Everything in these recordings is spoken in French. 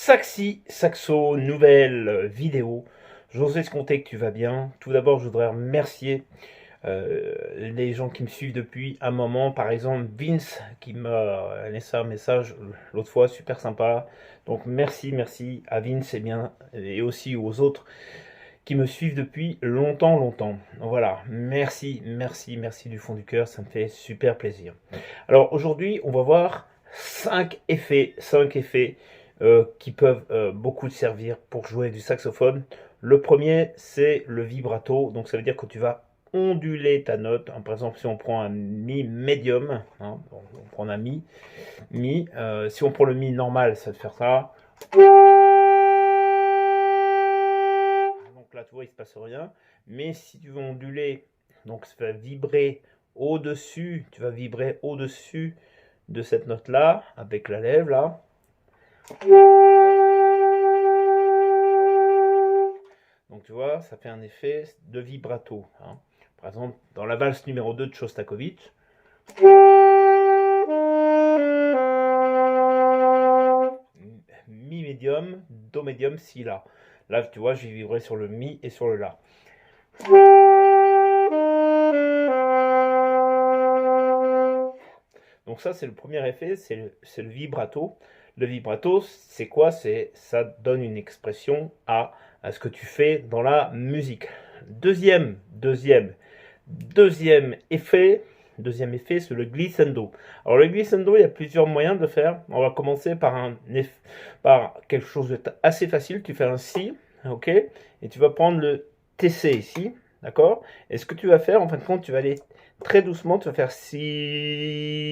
Saxi Saxo, nouvelle vidéo. J'ose compter que tu vas bien. Tout d'abord, je voudrais remercier les gens qui me suivent depuis un moment. Par exemple, Vince qui m'a laissé un message l'autre fois, super sympa. Donc merci à Vince et aussi aux autres qui me suivent depuis longtemps. Voilà, merci du fond du cœur, ça me fait super plaisir. Alors aujourd'hui, on va voir 5 effets qui peuvent beaucoup te servir pour jouer du saxophone. Le premier, c'est le vibrato. Donc ça veut dire que tu vas onduler ta note. Par exemple, si on prend un mi médium, hein, on prend un mi. Si on prend le mi normal, ça va te faire ça. Donc là, tu vois, il se passe rien. Mais si tu veux onduler, donc ça va vibrer au-dessus, tu vas vibrer au-dessus de cette note-là, avec la lèvre, là. Donc tu vois, ça fait un effet de vibrato. Hein. Par exemple, dans la valse numéro 2 de Shostakovich, mi médium, do médium, si la. Là, tu vois, j'ai vibré sur le mi et sur le la. Donc ça, c'est le premier effet, c'est le vibrato. Le vibrato, c'est quoi? Ça donne une expression à ce que tu fais dans la musique. Deuxième effet, c'est le glissando. Alors le glissando, il y a plusieurs moyens de le faire. On va commencer par quelque chose d'assez facile. Tu fais un si, ok, et tu vas prendre le TC ici, d'accord. Et ce que tu vas faire, en fin de compte, tu vas aller très doucement, tu vas faire si,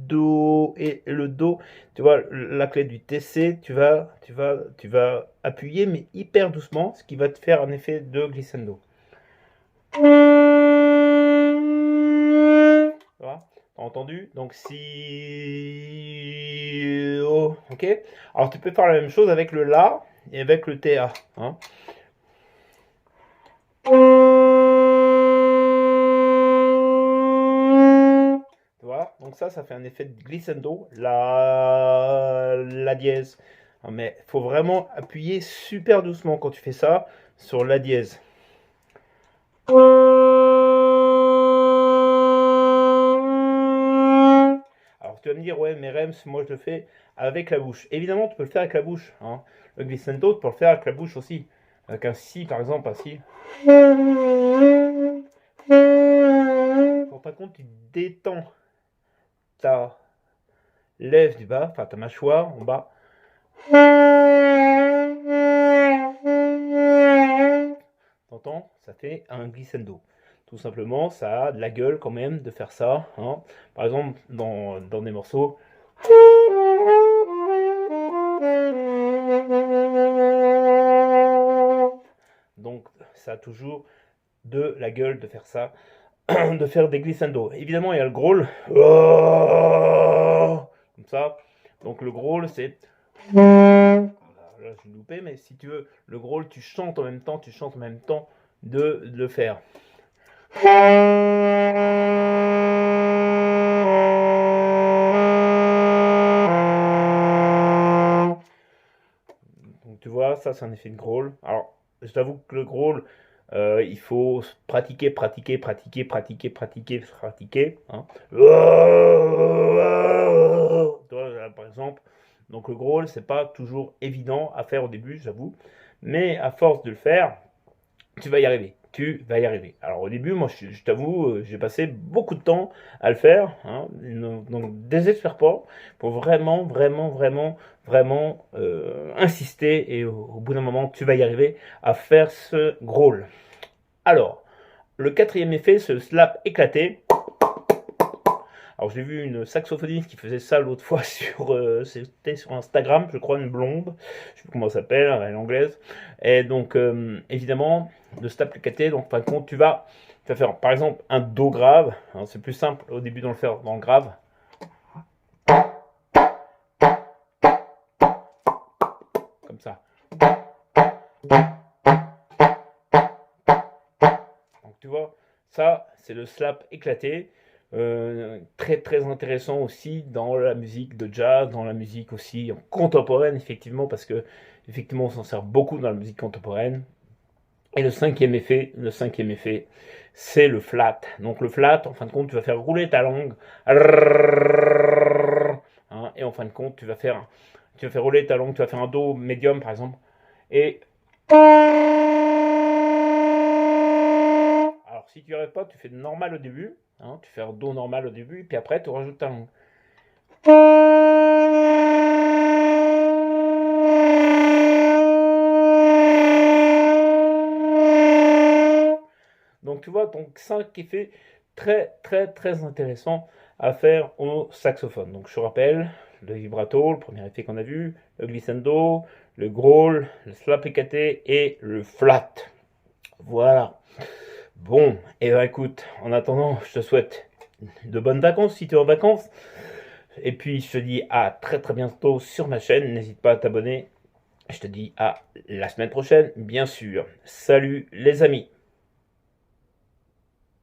do, et le do, tu vois, la clé du TC, tu vas appuyer, mais hyper doucement, ce qui va te faire un effet de glissando. T'as entendu? Donc si, oh, ok. Alors tu peux faire la même chose avec le la et avec le TA. Hein. Tu vois? Donc ça fait un effet de glissando. La dièse. Mais il faut vraiment appuyer super doucement quand tu fais ça sur la dièse. Alors tu vas me dire, ouais, mais Rems, moi je le fais avec la bouche. Évidemment, tu peux le faire avec la bouche. Hein. Le glissando, tu peux le faire avec la bouche aussi. Avec un si, par exemple, un si. Par contre, tu détends ta lèvre du bas, enfin ta mâchoire en bas. T'entends? Ça fait un glissando. Tout simplement, ça a de la gueule quand même de faire ça. Hein. Par exemple, dans des morceaux. Donc, ça a toujours de la gueule de faire ça, de faire des glissandos. Évidemment, il y a le growl. Comme ça. Donc, le growl, c'est. Là, j'ai loupé, mais si tu veux, le growl, tu chantes en même temps, de le faire. Donc tu vois, ça c'est un effet de growl. Alors, je t'avoue que le growl, il faut pratiquer. Hein. Par exemple, donc le growl, c'est pas toujours évident à faire au début, j'avoue. Mais à force de le faire, tu vas y arriver. Alors au début, moi, je t'avoue, j'ai passé beaucoup de temps à le faire. Hein, donc désespère pas. Pour vraiment insister. Et au bout d'un moment, tu vas y arriver à faire ce growl. Alors, le quatrième effet, c'est le slap éclaté. Alors j'ai vu une saxophoniste qui faisait ça l'autre fois c'était sur Instagram, je crois, une blonde, je sais plus comment elle s'appelle, elle est anglaise. Et donc évidemment, de cet applicaté, donc par contre tu vas faire par exemple un do grave. Hein, c'est plus simple au début de le faire dans le grave. Comme ça. Donc tu vois, ça c'est le slap éclaté. très très intéressant aussi dans la musique de jazz, dans la musique aussi contemporaine, effectivement, parce que effectivement on s'en sert beaucoup dans la musique contemporaine. Et le cinquième effet, c'est le flat. Donc le flat, en fin de compte, tu vas faire rouler ta langue, hein, et en fin de compte, tu vas faire rouler ta langue, tu vas faire un do médium par exemple, et alors si tu n'y arrives pas, tu fais normal au début, hein, tu fais un do normal au début, puis après tu rajoutes ta langue. Donc tu vois, donc 5 effets très très très intéressants à faire au saxophone. Donc je rappelle, le vibrato, le premier effet qu'on a vu, le glissando, le growl, le slapicate et le flat. Voilà. Bon, et ben écoute, en attendant, je te souhaite de bonnes vacances si tu es en vacances. Et puis je te dis à très très bientôt sur ma chaîne. N'hésite pas à t'abonner. Je te dis à la semaine prochaine, bien sûr. Salut les amis.